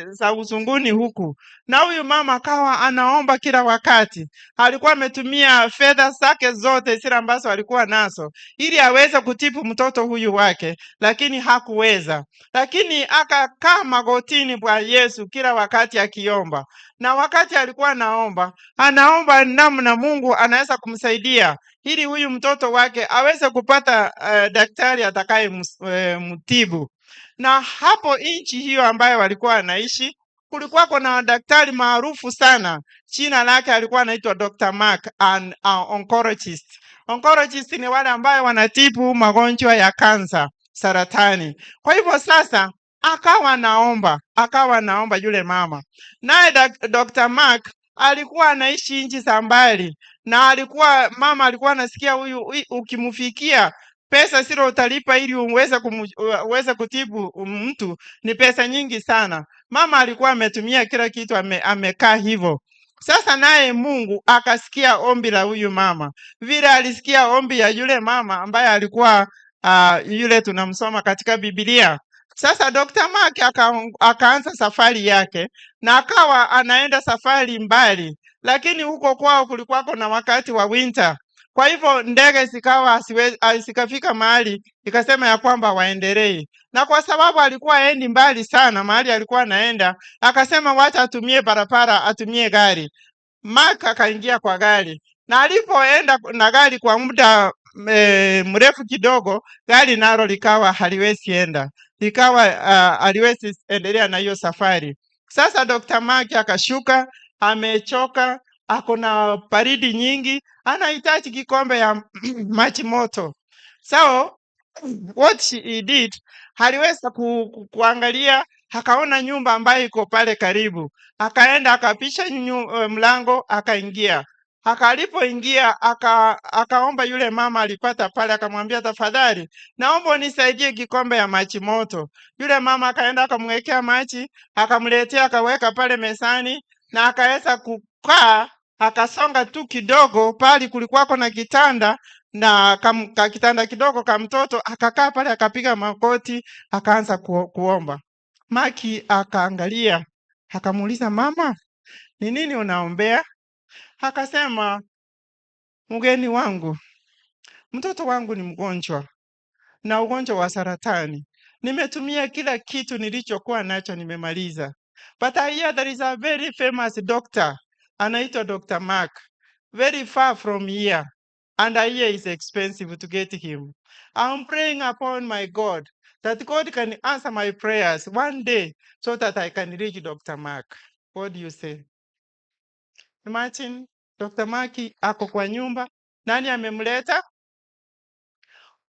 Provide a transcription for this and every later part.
za uzunguni huku, na huyu mama akawa anaomba kila wakati. Alikuwa ametumia fedha zake zote zile ambazo alikuwa nazo ili aweze kutibu mtoto huyu wake, lakini hakuweza. Lakini akakaa magotini kwa Yesu kila wakati akiomba, na wakati alikuwa anaomba namna Mungu anaweza kumsaidia ili huyu mtoto wake aweze kupata daktari atakaye mtibu. Na hapo nchi hiyo ambayo walikuwa wanaishi kulikuwa kuna daktari maarufu sana, jina lake alikuwa anaitwa Dr. Mark, an oncologist. Oncologist ni wale ambao wanatibu magonjwa ya kansa, saratani. Kwa hivyo sasa akawa naomba yule mama. Naye Dr. Mark alikuwa anaishi nchi za mbali, na mama alikuwa anasikia huyu ukimfikia pesa silo utalipa ili uweze kutibu mtu ni pesa nyingi sana. Mama alikuwa ametumia kila kitu, amekaa hivyo. Sasa naye Mungu akasikia ombi la huyu mama, vile alisikia ombi ya yule mama ambaye alikuwa yule tunamsoma katika Biblia. Sasa Dr. Mark akaanza safari yake, na akawa anaenda safari mbali, lakini huko kwao kulikuwa na wakati wa winter. Kwa hivyo ndege zikafika mahali ikasema ya kwamba waendelee, na kwa sababu alikuwa endi mbali sana mahali alikuwa anaenda, akasema wacha atumie barabara, atumie gari. Mark akaingia kwa gari, na alipoenda na gari kwa muda mrefu kidogo, gari nalo likawa haliwezi enda, haliwezi endelea na hiyo safari. Sasa Dr. Mark akashuka, amechoka, akona baridi nyingi, anahitaji kikombe ya maji moto. So what he did, aliweza kuangalia, akaona nyumba ambayo iko pale karibu, akaenda akapisha mlango, akaingia. Akalipoingia akaomba yule mama alipata pale, akamwambia tafadhali naomba unisaidie kikombe ya maji moto. Yule mama akaenda akamwekea maji, akamletea, akaweka pale mezani, na akaweza kukaa, akasonga tu kidogo pale kulikuwako na kitanda, na kitanda kidogo ka mtoto, akakaa pale, akapiga magoti, akaanza kuomba. Maki akaangalia, akamuuliza, mama, ni nini unaombea? Akasema, mgeni wangu, mtoto wangu ni mgonjwa na ugonjwa wa saratani. Nimetumia kila kitu nilichokuwa nacho, nimemaliza. But I hear there is a very famous doctor, anaitwa Dr. Mark, very far from here, and I hear it's expensive to get him. I'm praying upon my God that God can answer my prayers one day so that I can reach Dr. Mark. What do you say? Imagine Dr. Mark ako kwa nyumba, nani amemleta?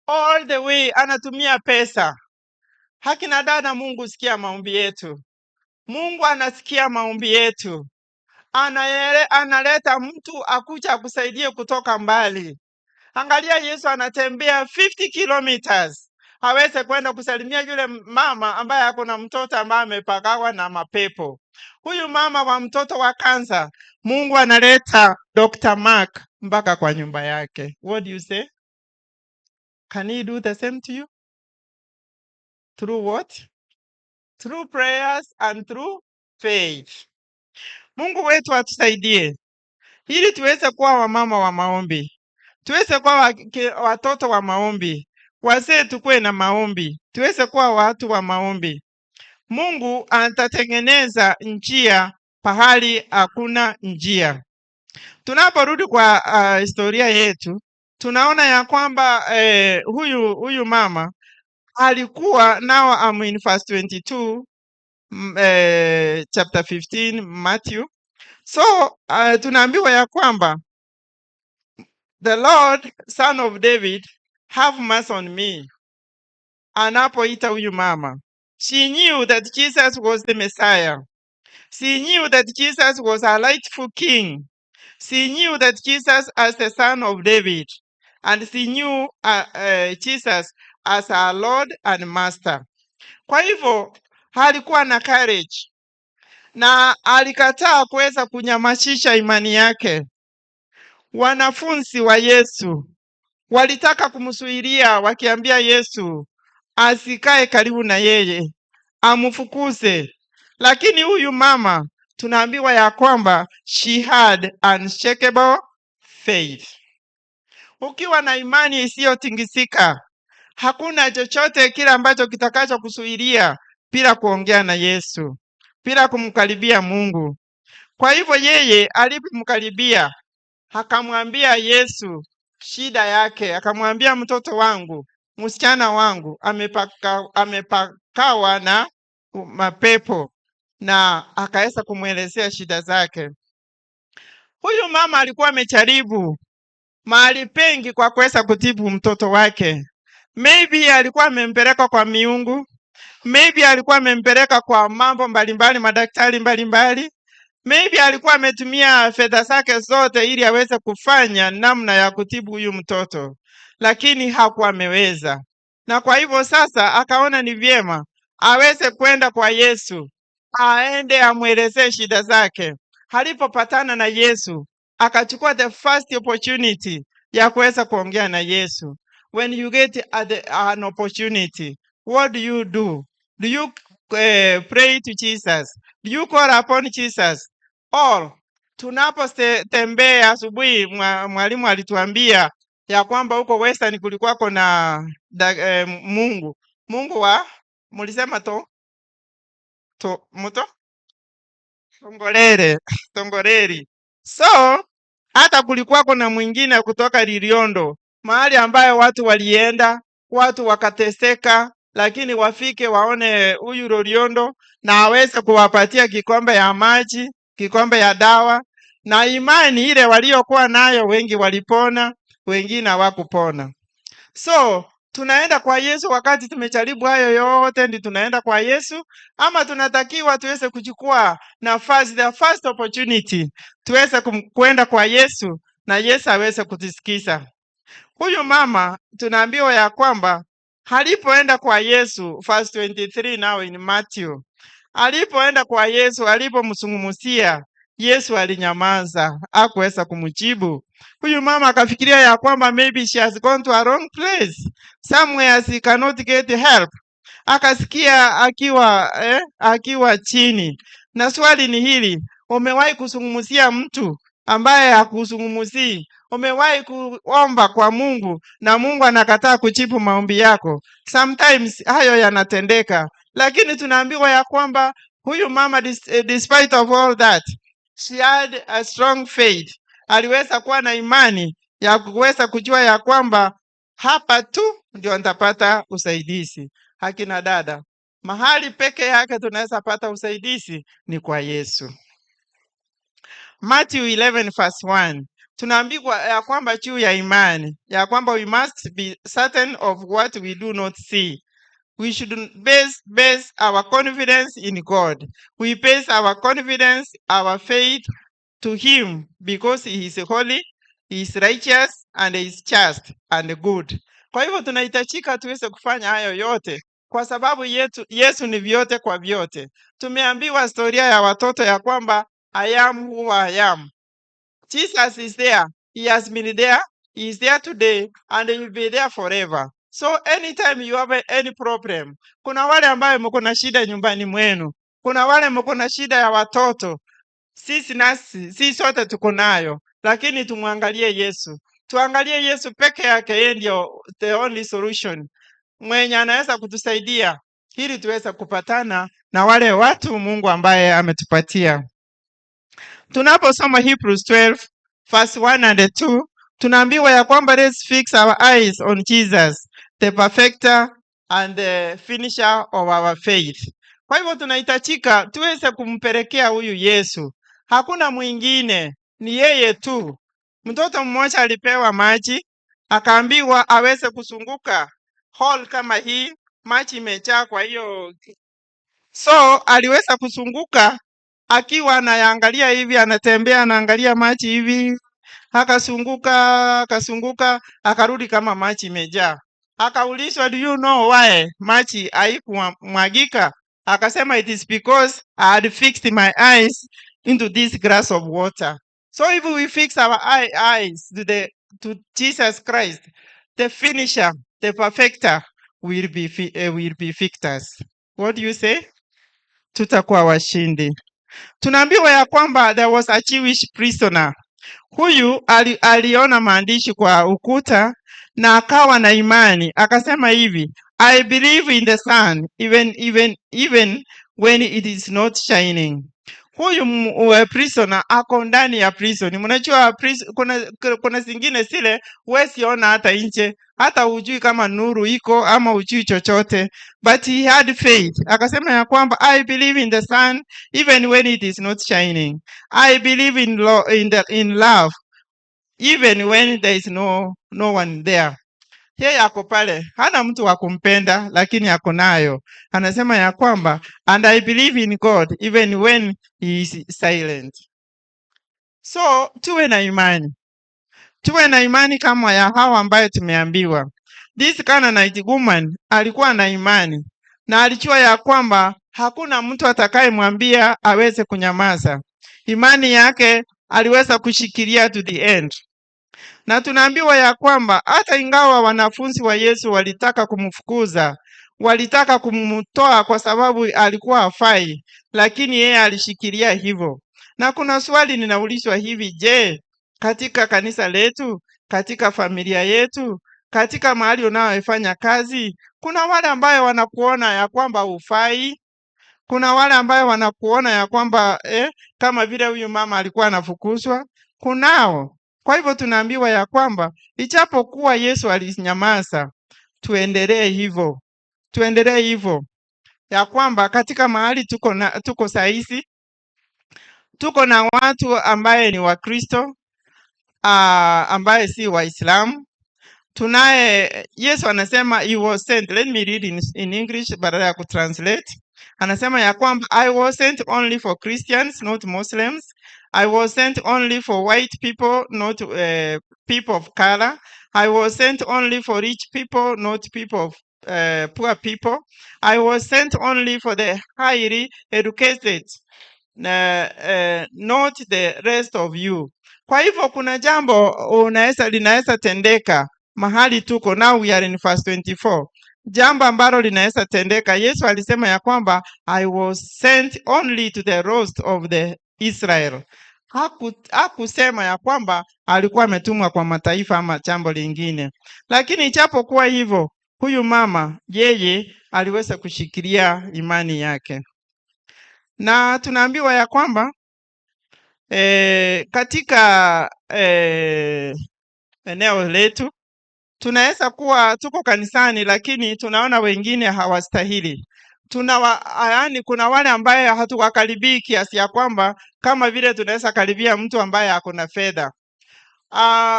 All the way anatumia pesa. Hakina dada, Mungu sikia maombi yetu. Mungu anasikia maombi yetu. Analeta mtu akuja akusaidie kutoka mbali. Angalia, Yesu anatembea 50 kilometers aweze kwenda kusalimia yule mama ambaye ako na mtoto ambaye amepagawa na mapepo. Huyu mama wa mtoto wa kansa, Mungu analeta Dr. Mark mpaka kwa nyumba yake. What do you say? Can he do the same to you? Through what? Through prayers and through faith. Mungu wetu atusaidie ili tuweze kuwa wamama wa maombi, tuweze kuwa watoto wa maombi, wazee tukue na maombi, tuweze kuwa watu wa maombi. Mungu atatengeneza njia pahali hakuna njia. Tunaporudi kwa historia yetu, tunaona ya kwamba huyu mama alikuwa, now I'm in verse 22, chapter 15 Matthew. So tunaambiwa ya kwamba the Lord, son of David, have mercy on me. Anapoita huyu mama, she knew that Jesus was the Messiah. She knew that Jesus was a rightful king. She knew that Jesus as the son of David, and she knew Jesus as our Lord and Master. Kwa hivyo alikuwa na courage, na alikataa kuweza kunyamasisha imani yake. Wanafunzi wa Yesu walitaka kumzuilia, wakiambia Yesu asikae karibu na yeye, amfukuze, Lakini huyu mama tunaambiwa ya kwamba she had unshakable faith. Ukiwa na imani isiyotingisika, hakuna chochote kile ambacho kitakacho kusuilia bila kuongea na Yesu, bila kumkaribia Mungu. Kwa hivyo yeye alipomkaribia akamwambia Yesu shida yake, akamwambia mtoto wangu, msichana wangu amepakawa na mapepo, na akaweza kumwelezea shida zake. Huyu mama alikuwa amejaribu mahali pengi kwa kuweza kutibu mtoto wake. Maybe alikuwa amempeleka kwa miungu, maybe alikuwa amempeleka kwa mambo mbalimbali, madaktari mbalimbali, maybe alikuwa ametumia fedha zake zote ili aweze kufanya namna ya kutibu huyu mtoto, lakini hakuwa ameweza. Na kwa hivyo sasa akaona ni vyema aweze kwenda kwa Yesu, aende amwelezee shida zake. Alipopatana na Yesu, akachukua the first opportunity ya kuweza kuongea na Yesu. When you get an opportunity, what do? Do you pray to Jesus? Do you call upon Jesus? Or tunapotembea asubuhi, mwalimu alituambia ya kwamba huko Western kulikuwako na Mungu wa mulisema muto Tongoreri. So hata kulikuwako na mwingine kutoka Liliondo, mahali ambayo watu walienda, watu wakateseka, lakini wafike waone huyu Loliondo na aweze kuwapatia kikombe ya maji, kikombe ya dawa, na imani ile waliokuwa nayo, wengi walipona, wengine hawakupona. So tunaenda kwa Yesu wakati tumejaribu hayo yote, ndi tunaenda kwa Yesu, ama tunatakiwa tuweze kuchukua nafasi, the first opportunity, tuweze kwenda kwa Yesu na Yesu aweze kutusikiza. Huyu mama tunaambiwa ya kwamba alipoenda kwa Yesu, verse 23 now in Matthew, alipoenda kwa Yesu, alipomsungumusia Yesu alinyamaza, hakuweza kumjibu. Huyu mama akafikiria ya kwamba maybe she has gone to a wrong place, somewhere she cannot get help. Akasikia akiwa chini. Na swali ni hili, umewahi kusungumusia mtu ambaye hakusungumuzii? Umewahi kuomba kwa Mungu na Mungu anakataa kujibu maombi yako? Sometimes hayo yanatendeka, lakini tunaambiwa ya kwamba huyu mama despite of all that, she had a strong faith. Aliweza kuwa na imani ya kuweza kujua ya kwamba hapa tu ndio nitapata usaidizi. Hakina dada, mahali peke yake tunaweza pata usaidizi ni kwa Yesu. Matthew 11 verse 1, tunaambiwa ya kwamba juu ya imani, ya kwamba we must be certain of what we do not see. We should base our confidence in God. We base our confidence, our faith to him because he is holy, he is righteous, and he is just and good. Kwa hivyo tunahitajika tuweze kufanya hayo yote kwa sababu Yesu ni vyote kwa vyote. Tumeambiwa historia ya watoto ya kwamba I am who I am. Jesus is there. He has been there. He is there today and he will be there forever. So anytime you have any problem, kuna wale ambayo mko na shida nyumbani mwenu, kuna wale mko na shida ya watoto, sisi sote tuko nayo, lakini tumwangalie Yesu. Tuangalie Yesu peke yake, yeye ndio the only solution mwenye anaweza kutusaidia ili tuweze kupatana na wale watu Mungu ambaye ametupatia. Tunaposoma Hebrews 12 verse 1 and 2, tunaambiwa ya kwamba let's fix our eyes on Jesus, the perfecter and the finisher of our faith. Kwa hivyo tunahitajika tuweze kumpelekea huyu Yesu. Hakuna mwingine, ni yeye tu. Mtoto mmoja alipewa maji, akaambiwa aweze kusunguka hall kama hii, maji imejaa. Kwa hiyo so aliweza kusunguka akiwa anaangalia hivi, anatembea anaangalia maji hivi, akasunguka, akarudi kama maji imejaa. Akaulizwa, do you know why maji haikumwagika? Akasema, it is because I had fixed my eyes into this glass of water. So if we fix our eyes to Jesus Christ, the finisher, the perfecter, will be victors. What do you say? tutakuwa washindi. Tunaambiwa ya kwamba there was a Jewish prisoner. Huyu aliona maandishi kwa ukuta na akawa na imani, akasema hivi, I believe in the sun even when it is not shining. Huyu prisoner ako ndani ya prison. Mnajua kuna zingine zile huwezi ona hata nje, hata hujui kama nuru iko ama hujui chochote, but he had faith. Akasema ya kwamba I believe in the sun even when it is not shining. I believe in love even when there is no one there. Yeye ako pale, hana mtu wa kumpenda, lakini ako nayo. Anasema ya kwamba and I believe in God even when he is silent. So tuwe na imani, tuwe na imani kama ya hawa ambayo tumeambiwa. This Canaanite woman alikuwa na imani na alijua ya kwamba hakuna mtu atakayemwambia aweze kunyamaza. Imani yake aliweza kushikilia to the end. Na tunaambiwa ya kwamba hata ingawa wanafunzi wa Yesu walitaka kumfukuza, walitaka kumtoa kwa sababu alikuwa hafai, lakini yeye alishikilia hivyo. Na kuna swali ninaulizwa hivi, je, katika kanisa letu, katika familia yetu, katika mahali unaoifanya kazi, kuna wale ambayo wanakuona ya kwamba hufai? Kuna wale ambayo wanakuona ya kwamba kama vile huyu mama alikuwa anafukuzwa? Kunao. Kwa hivyo tunaambiwa ya kwamba ijapokuwa Yesu alinyamaza, tuendelee hivyo. Tuendelee hivyo. Ya kwamba katika mahali tuko saizi, tuko na watu ambaye ni Wakristo, ambaye si Waislamu. Tunaye Yesu anasema he was sent. Let me read in English badala ya kutranslate. Anasema ya kwamba I was sent only for Christians, not Muslims. I was sent only for white people, not people of color. I was sent only for rich people, not people of poor people. I was sent only for the highly educated, not the rest of you. Kwa hivyo kuna jambo linaweza tendeka mahali tuko. Now we are in verse 24. Jambo ambalo linaweza tendeka. Yesu alisema ya kwamba I was sent only to the lost of the Israel. Hakusema ya kwamba alikuwa ametumwa kwa mataifa ama jambo lingine. Lakini ijapokuwa hivyo, huyu mama yeye aliweza kushikilia imani yake. Na tunaambiwa ya kwamba katika eneo letu tunaweza kuwa tuko kanisani, lakini tunaona wengine hawastahili. Yaani kuna wale ambaye hatuwakaribii kiasi ya kwamba kama vile tunaweza karibia mtu ambaye ako na fedha.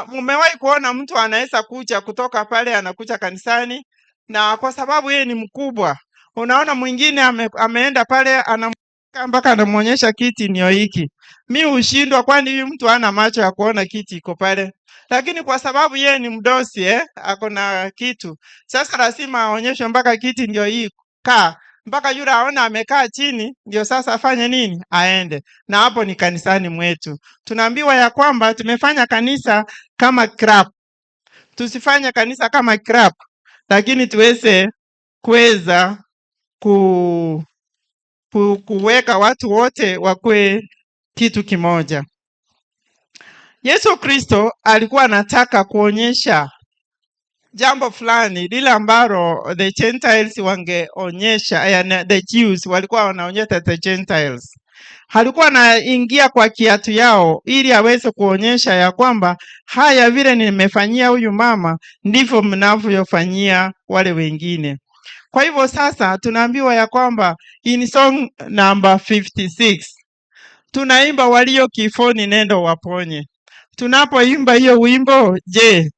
Mumewahi kuona mtu anaweza kuja kutoka pale anakuja kanisani, na kwa sababu yeye ni mkubwa, unaona mwingine ameenda pale mpaka anamuonyesha kiti ndio hiki. Mimi ushindwa, kwani huyu mtu hana macho ya kuona kiti iko pale. Lakini kwa sababu yeye ni mdosi ako na kitu. Sasa lazima aonyeshe mpaka kiti ndio hii kaa. Mpaka yule aona amekaa chini ndio sasa afanye nini? Aende. Na hapo ni kanisani mwetu. Tunaambiwa ya kwamba tumefanya kanisa kama club. Tusifanye kanisa kama club, lakini kuweza kuweka watu wote wakwe kitu kimoja. Yesu Kristo alikuwa anataka kuonyesha jambo fulani lile ambalo the Gentiles wangeonyesha, the Jews walikuwa wanaonyesha the Gentiles. Alikuwa anaingia kwa kiatu yao ili aweze kuonyesha ya kwamba haya vile nimefanyia huyu mama ndivyo mnavyofanyia wale wengine. Kwa hivyo sasa tunaambiwa ya kwamba in song number 56 tunaimba walio kifoni nendo waponye. Tunapoimba hiyo wimbo, je,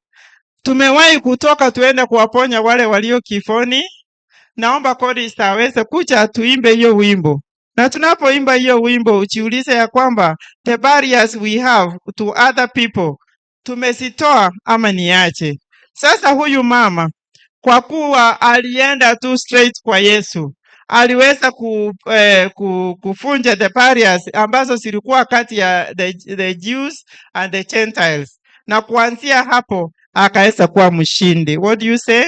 tumewahi kutoka tuende kuwaponya wale walio kifoni? Naomba chorist aweze kuja tuimbe hiyo wimbo. Na tunapoimba hiyo wimbo ujiulize ya kwamba the barriers we have to other people tumezitoa ama niache. Sasa huyu mama kwa kuwa alienda tu straight kwa Yesu, aliweza kufunja the barriers ambazo zilikuwa kati ya the Jews and the Gentiles. Na kuanzia hapo akaweza kuwa mshindi. What do you say?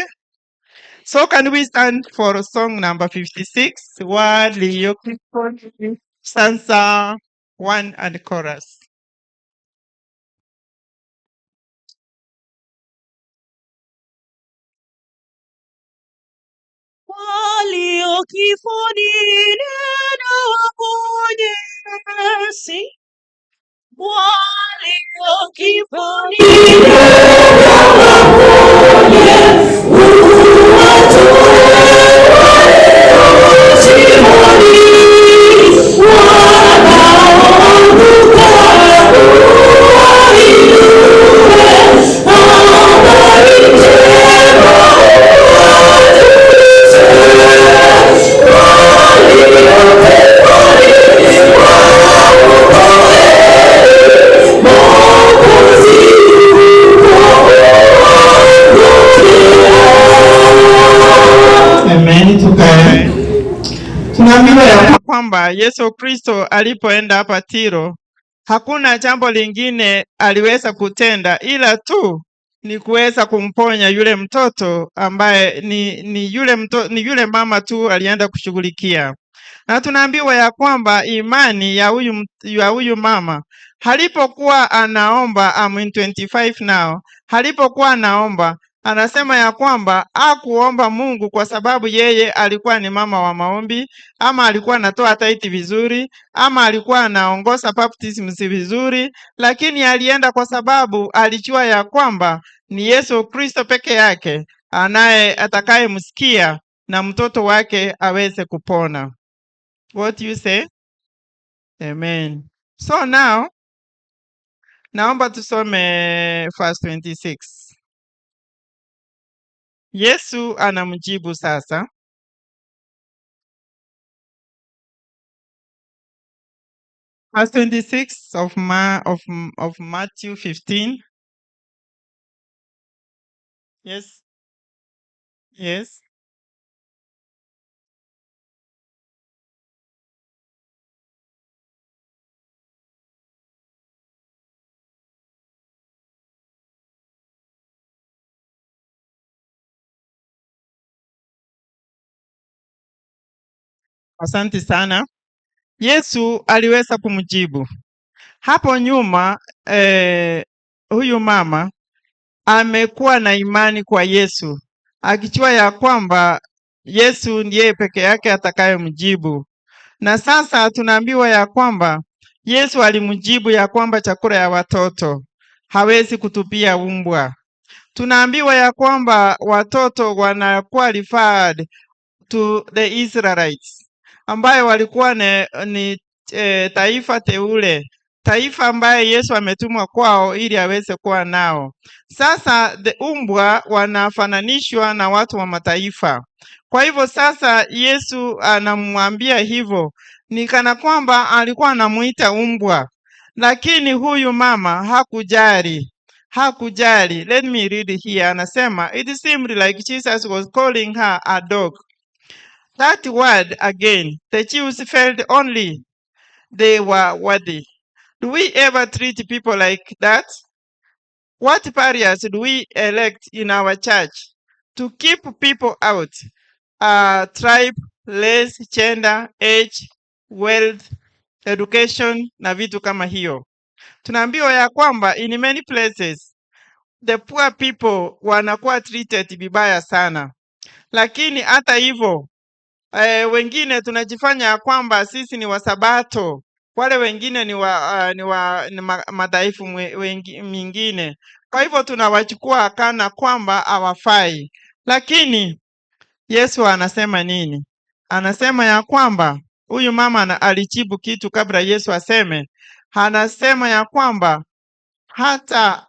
So can we stand for song number 56, stanza 1 and chorus. Walio kifoni neno Mwenyezi, walio kifoni Tunaambiwa ya kwamba Yesu Kristo alipoenda hapa Tiro, hakuna jambo lingine aliweza kutenda ila tu ni kuweza kumponya yule mtoto ambaye ni yule mama tu alienda kushughulikia. Na tunaambiwa ya kwamba imani ya huyu mama halipokuwa anaomba, I'm in 25 now, halipokuwa anaomba anasema ya kwamba hakuomba Mungu kwa sababu yeye alikuwa ni mama wa maombi, ama alikuwa anatoa taiti vizuri, ama alikuwa anaongoza baptism vizuri, lakini alienda kwa sababu alijua ya kwamba ni Yesu Kristo peke yake atakayemsikia na mtoto wake aweze kupona. What you say? Amen. So now, naomba tusome verse 26. Yesu anamjibu sasa. Verse 26 of Matthew 15. Yes. Yes. Asante sana. Yesu aliweza kumjibu. Hapo nyuma huyu mama amekuwa na imani kwa Yesu, akijua ya kwamba Yesu ndiye peke yake atakayemjibu. Na sasa tunaambiwa ya kwamba Yesu alimjibu ya kwamba chakula ya watoto hawezi kutupia umbwa. Tunaambiwa ya kwamba watoto wana qualified to the Israelites, ambayo walikuwa ni taifa teule, taifa ambaye Yesu ametumwa kwao ili aweze kuwa nao. Sasa umbwa wanafananishwa na watu wa mataifa. Kwa hivyo sasa Yesu anamwambia hivyo, ni kana kwamba alikuwa anamuita umbwa, lakini huyu mama hakujali. Let me read here. Anasema, it seemed like Jesus was calling her a dog. That word again, the Jews felt only they were worthy. Do we ever treat people like that? What barriers do we elect in our church to keep people out? Tribe, race, gender, age, wealth, education na vitu kama hiyo. Tunaambiwa ya kwamba in many places the poor people wanakuwa treated vibaya sana, lakini hata hivyo wengine tunajifanya kwamba sisi ni wasabato, wale wengine ni madhaifu mingine. Kwa hivyo tunawachukua kana kwamba hawafai. Lakini Yesu anasema nini? Anasema ya kwamba huyu mama alijibu kitu kabla Yesu aseme. Anasema ya kwamba hata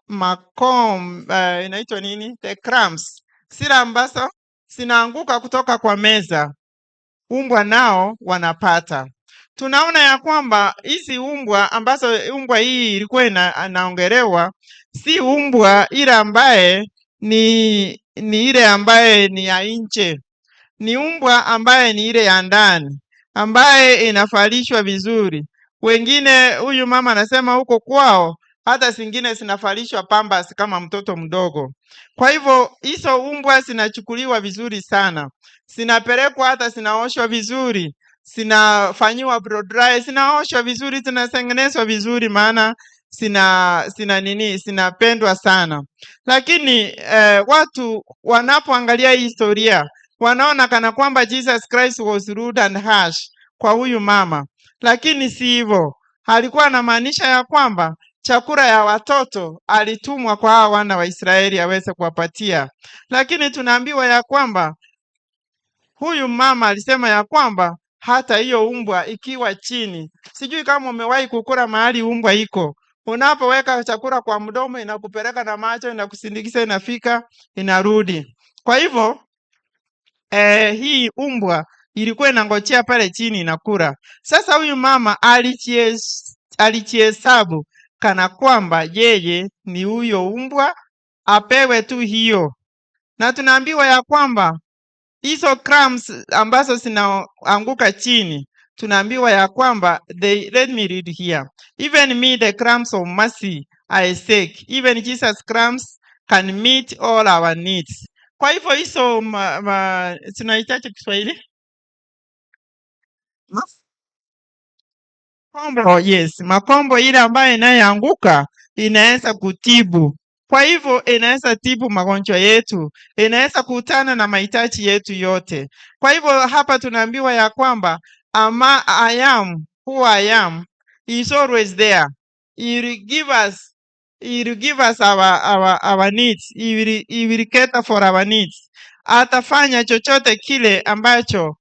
inaitwa nini? The crumbs, sila ambazo zinaanguka kutoka kwa meza, umbwa nao wanapata. Tunaona ya kwamba hizi umbwa ambazo umbwa hii ilikuwa inaongelewa si umbwa ile ambaye ni ile ambaye ni ya nje, ni umbwa ambaye ni ile ya ndani ambaye inafalishwa vizuri. Wengine huyu mama anasema huko kwao hata zingine zinafalishwa pampers kama mtoto mdogo. Kwa hivyo hizo umbwa zinachukuliwa vizuri sana, zinapelekwa hata zinaoshwa vizuri, zinafanyiwa blow dry, zinaoshwa vizuri, zinatengenezwa vizuri, maana zinapendwa sana. Lakini watu wanapoangalia hii historia wanaona kana kwamba Jesus Christ was rude and harsh kwa huyu mama, lakini si hivyo. Alikuwa anamaanisha ya kwamba chakula ya watoto alitumwa kwa hawa wana wa Israeli aweze kuwapatia, lakini tunaambiwa ya kwamba huyu mama alisema ya kwamba hata hiyo umbwa ikiwa chini, sijui kama umewahi kukula mahali umbwa iko, unapoweka chakula kwa mdomo inakupeleka na macho, inakusindikiza, inafika, inarudi. Kwa hivyo hii umbwa ilikuwa inangojea pale chini inakula. Sasa huyu mama alijihesabu kana kwamba yeye ni huyo umbwa, apewe tu hiyo. Na tunaambiwa ya kwamba hizo crumbs ambazo zinaanguka chini, tunaambiwa ya kwamba let me read here. Even me the crumbs of mercy I seek, even Jesus crumbs can meet all our needs. Kwa hivyo hizo tunahitaji Kiswahili makombo, yes, makombo ile ambayo inayoanguka inaweza kutibu. Kwa hivyo inaweza tibu magonjwa yetu, inaweza kutana na mahitaji yetu yote. Kwa hivyo hapa tunaambiwa ya kwamba I am who I am is always there. He will give us our needs. He will cater for our needs. Atafanya chochote kile ambacho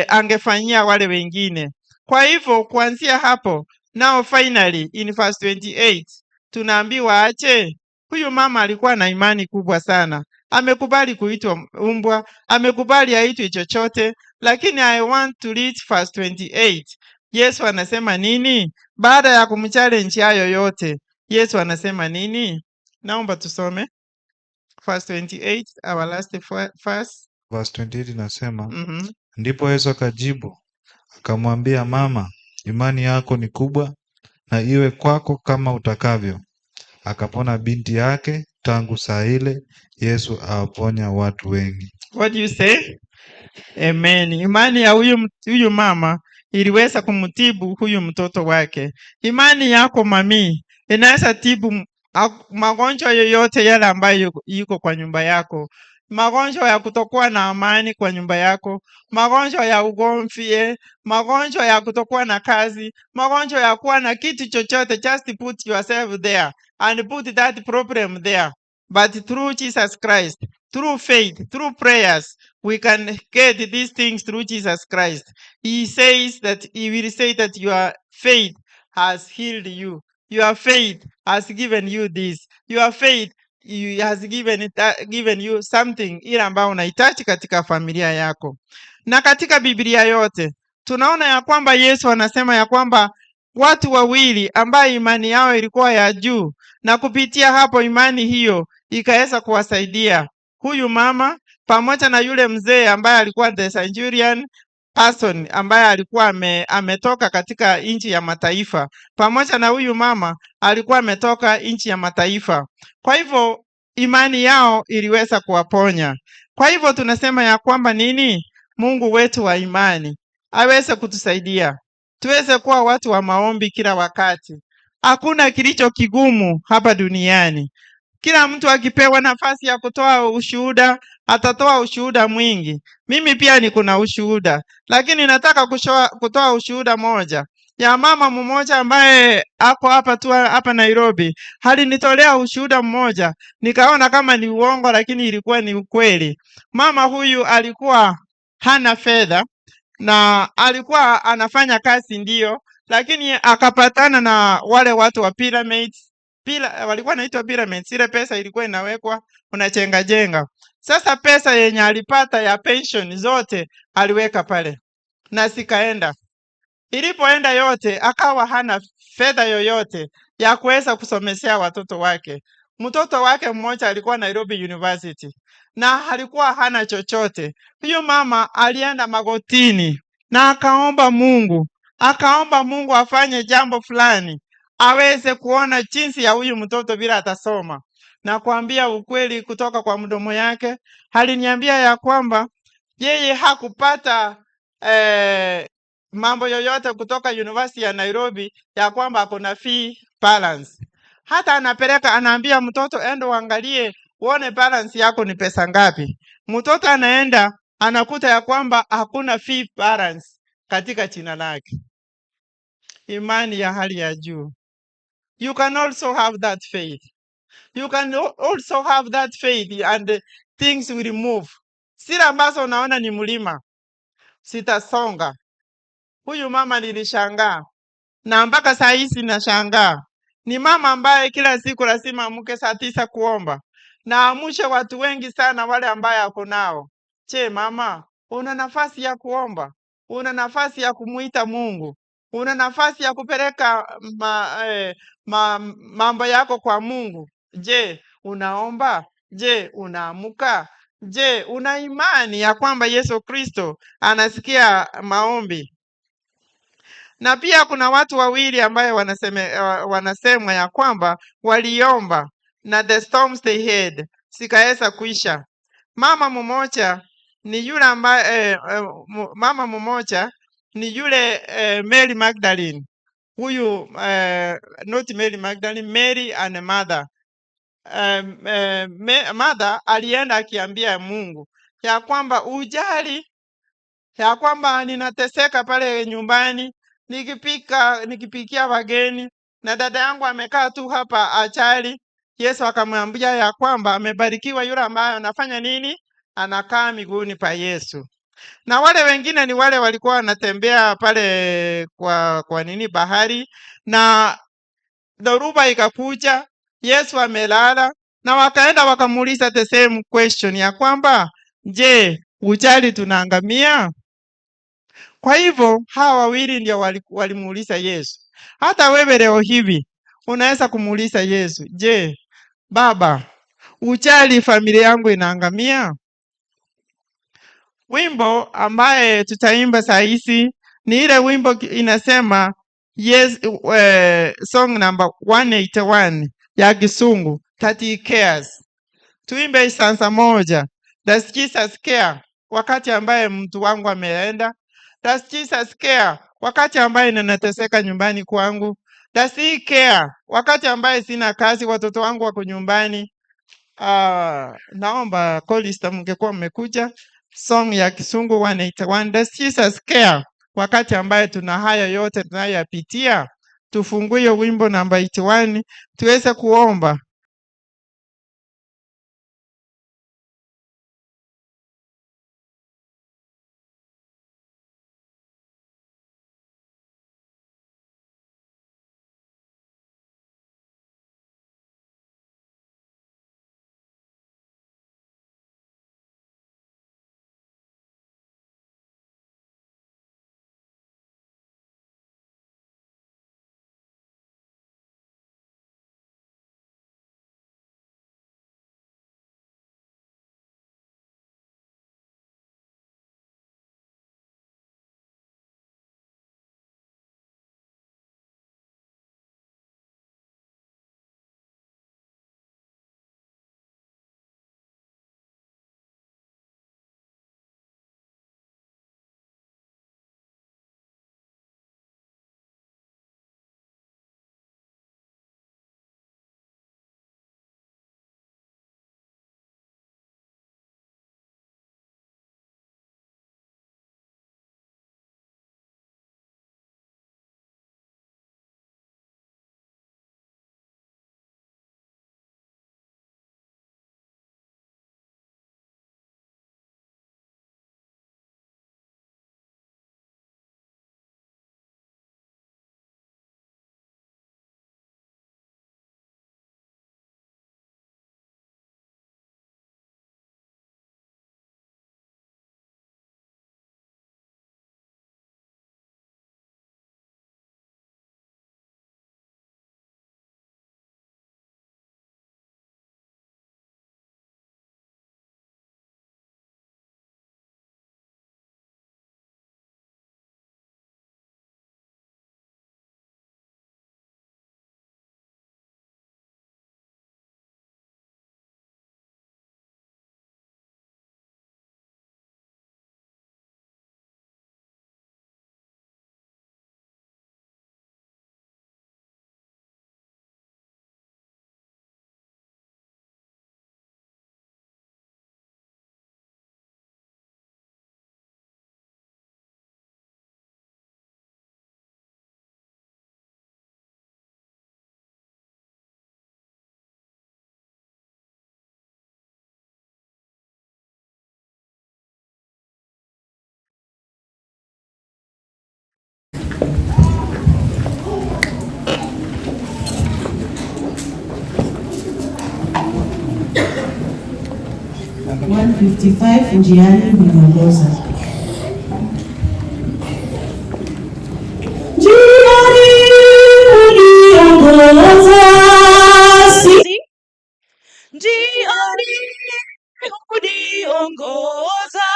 angefanyia wale wengine. Kwa hivyo kuanzia hapo, now finally in verse 28 tunaambiwa ache. Huyu mama alikuwa na imani kubwa sana, amekubali kuitwa umbwa, amekubali aitwe chochote. Lakini I want to read verse 28. Yesu anasema nini baada ya kumchallenge hayo yote? Yesu anasema nini? Naomba tusome verse 28, our last verse. Verse 28 inasema Ndipo Yesu akajibu akamwambia, mama, imani yako ni kubwa, na iwe kwako kama utakavyo. Akapona binti yake. Tangu saa ile Yesu awaponya watu wengi. What do you say? Amen. Imani ya huyu mama iliweza kumtibu huyu mtoto wake. Imani yako mami inaweza tibu magonjwa yoyote yale ambayo yuko kwa nyumba yako. Magonjwa ya kutokuwa na amani kwa nyumba yako, magonjwa ya ugomvi, magonjwa ya kutokuwa na kazi, magonjwa ya kuwa na kitu chochote. Just put yourself there and put that problem there. But through Jesus Christ, through faith, through prayers, we can get these things through Jesus Christ. He says that he will say that your faith has healed you. Your faith has given you this. Your faith has given you something ile ambayo unahitaji katika familia yako. Na katika Biblia yote tunaona ya kwamba Yesu anasema ya kwamba watu wawili ambaye imani yao ilikuwa ya juu, na kupitia hapo imani hiyo ikaweza kuwasaidia huyu mama pamoja na yule mzee ambaye alikuwa the centurion person ambaye alikuwa ametoka katika nchi ya mataifa, pamoja na huyu mama alikuwa ametoka nchi ya mataifa. Kwa hivyo imani yao iliweza kuwaponya. Kwa hivyo tunasema ya kwamba nini? Mungu wetu wa imani aweze kutusaidia tuweze kuwa watu wa maombi kila wakati. Hakuna kilicho kigumu hapa duniani. Kila mtu akipewa nafasi ya kutoa ushuhuda, atatoa ushuhuda mwingi. Mimi pia niko na ushuhuda, lakini nataka kutoa ushuhuda moja ya mama mmoja ambaye ako hapa Nairobi. Alinitolea ushuhuda mmoja, nikaona kama ni uongo, lakini ilikuwa ni ukweli. Mama huyu alikuwa hana fedha na alikuwa anafanya kazi ndio, lakini akapatana na wale watu wa pyramids. Walikuwa naitwa pyramids. Ile pesa ilikuwa inawekwa unachenga jenga. Sasa pesa yenye alipata ya pension zote aliweka pale na sikaenda. Ilipoenda yote akawa hana fedha yoyote ya kuweza kusomeshea watoto wake. Mtoto wake mmoja alikuwa Nairobi University na alikuwa hana chochote. Huyo mama alienda magotini na akaomba Mungu afanye jambo fulani. aweze kuona jinsi ya huyu mtoto bila atasoma. Na kuambia ukweli, kutoka kwa mdomo yake aliniambia ya kwamba yeye hakupata mambo yoyote kutoka University ya Nairobi ya kwamba kuna fee balance. Hata anapeleka anaambia mtoto endo angalie uone balance yako ni pesa ngapi. Mtoto anaenda anakuta ya kwamba hakuna fee balance katika jina lake. Imani ya hali ya juu. You can also have that faith. You can also have that faith and things will move. Sila ambazo unaona ni mlima sitasonga. Huyu mama nilishangaa na mpaka saa hizi nashangaa. Ni mama ambaye kila siku lazima amke saa 9 kuomba na amushe watu wengi sana wale ambaye ako nao. Je, mama, una nafasi ya kuomba? Una nafasi ya kumuita Mungu? Una nafasi ya kupeleka mambo yako kwa Mungu? Je, unaomba? Je, unaamuka? Je, una imani ya kwamba Yesu Kristo anasikia maombi? Na pia kuna watu wawili ambaye wanasemwa ya kwamba waliomba na the storms they had sikaweza kuisha. Mama mmoja ni yule ambaye mama mmoja ni yule Mary Magdalene. Huyu not Mary Magdalene, Mary and mother. Mother alienda akiambia Mungu ya kwamba ujali ya kwamba ninateseka pale nyumbani nikipikia wageni na dada yangu amekaa tu hapa achali. Yesu akamwambia ya kwamba amebarikiwa yule ambaye anafanya nini? Anakaa miguuni pa Yesu. Na wale wengine ni wale walikuwa wanatembea pale kwa nini bahari, na dhoruba ikakuja, Yesu amelala, na wakaenda wakamuuliza the same question ya kwamba je, ujali tunaangamia? Kwa hivyo hawa wawili ndio walimuuliza Yesu. Hata wewe leo hivi unaweza kumuuliza Yesu, je, Baba, ujali familia yangu inaangamia? Wimbo ambaye tutaimba saa hizi ni ile wimbo inasema yes, song number 181 ya Kisungu, that he cares. Tuimbe stanza moja. Does Jesus care? Wakati ambaye mtu wangu ameenda. Does Jesus care? Wakati ambaye ninateseka nyumbani kwangu. Does he care? Wakati ambaye sina kazi, watoto wangu wako nyumbani. Naomba Kolista mngekuwa mmekuja. Song ya Kisungu 181. Does Jesus care? Wakati ambaye tuna haya yote tunayoyapitia. Tufungue wimbo namba 81 tuweze kuomba. 155 njiani huniongoza. Njiani huniongoza, njiani huniongoza,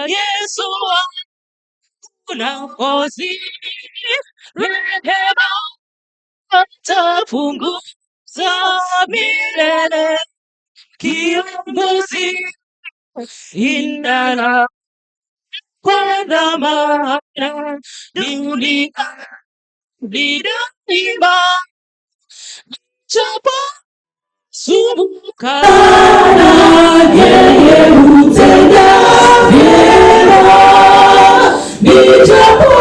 Yesu wangu Mwokozi, rehema atapunguza milele, kiongozi indana kwa dhamana dunia daima, japo sumbuka yeye hutenda vyema, nijapo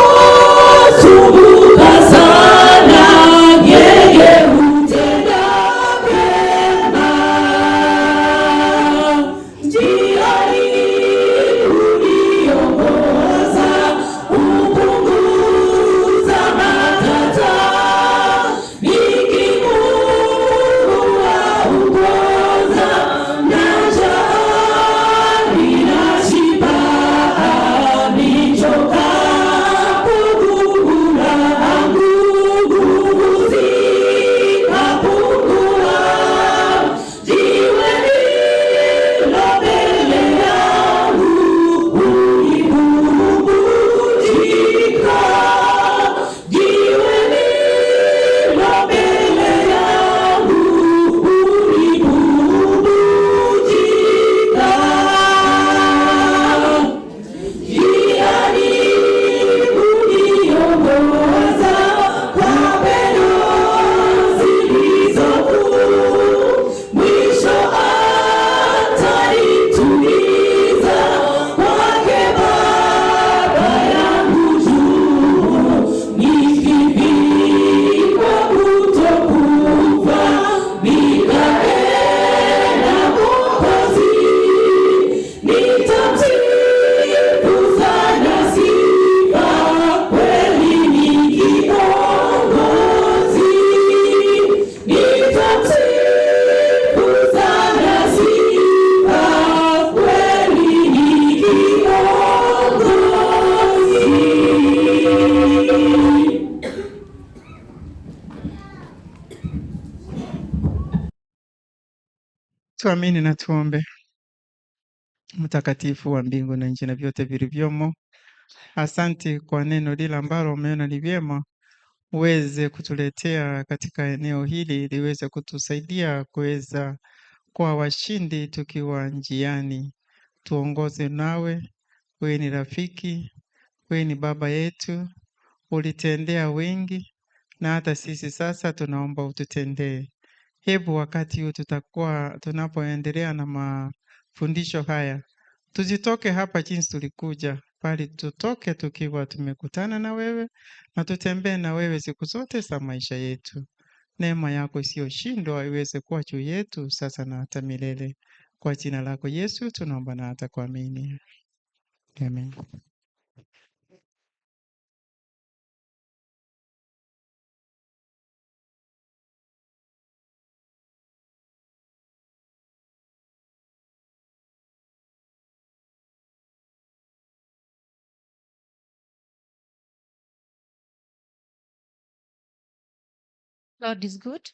sumbuka sana yeye hutenda vyema. Njiani huniongoza, hupunguza matata, nikimwongoza na njaa ninashiba, nichokapo nguvu zikapungua, jiwe lilo mbele yangu hulibubujika, jiwe lilo mbele yangu hulibubujika. Njiani huniongoza kwa pendo zilizokuu, mwisho atanituliza kwake Baba yangu juu, nikivikwa kutokufa, Mikaela Mwokozi, nitamsifu sana sifa, kweli ni kiongozi, nitamsifu sana sifa, kweli ni kiongozi. Tuamini na tuombe. Mtakatifu wa mbingu na nchi na vyote vilivyomo, asante kwa neno lile ambalo umeona ni vyema uweze kutuletea katika eneo hili, liweze kutusaidia kuweza kuwa washindi tukiwa njiani. Tuongoze nawe, wewe ni rafiki, wewe ni baba yetu, ulitendea wengi na hata sisi sasa tunaomba ututendee. Hebu wakati huu tunapoendelea na mafundisho haya, tusitoke hapa jinsi tulikuja, bali tutoke tukiwa tumekutana na wewe na tutembee na wewe siku zote za maisha yetu. Neema yako isiyoshindwa iweze kuwa juu yetu sasa na hata milele. Kwa jina lako Yesu tunaomba na hata kuamini. Amen. Lord is good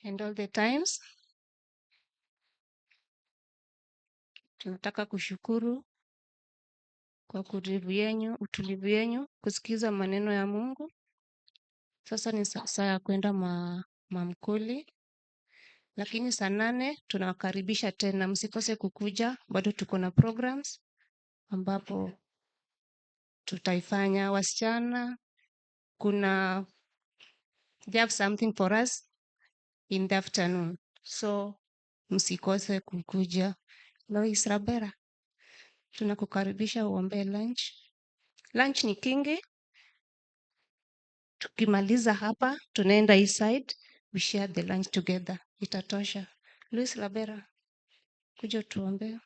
and all the times. Tunataka kushukuru kwa utulivu yenu kusikiza maneno ya Mungu. Sasa ni saa ya kwenda mamkuli, lakini saa 8 tunawakaribisha tena, msikose kukuja, bado tuko na programs ambapo tutaifanya. Wasichana they have something for us in the afternoon, so msikose kukuja. Lois Rabera, tunakukaribisha uombe lunch. Lunch ni kingi. Tukimaliza hapa tunaenda east side, we share the lunch together. Itatosha. Lois Rabera, kuja tuombe.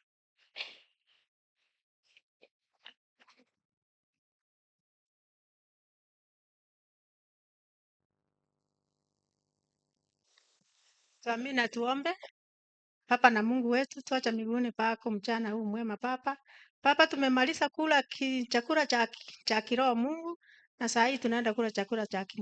Tuamini na tuombe. Baba na Mungu wetu, tuacha miguuni pako mchana huu mwema Baba. Baba, tumemaliza kula chakula cha kiroho Mungu, na saa hii tunaenda kula chakula cha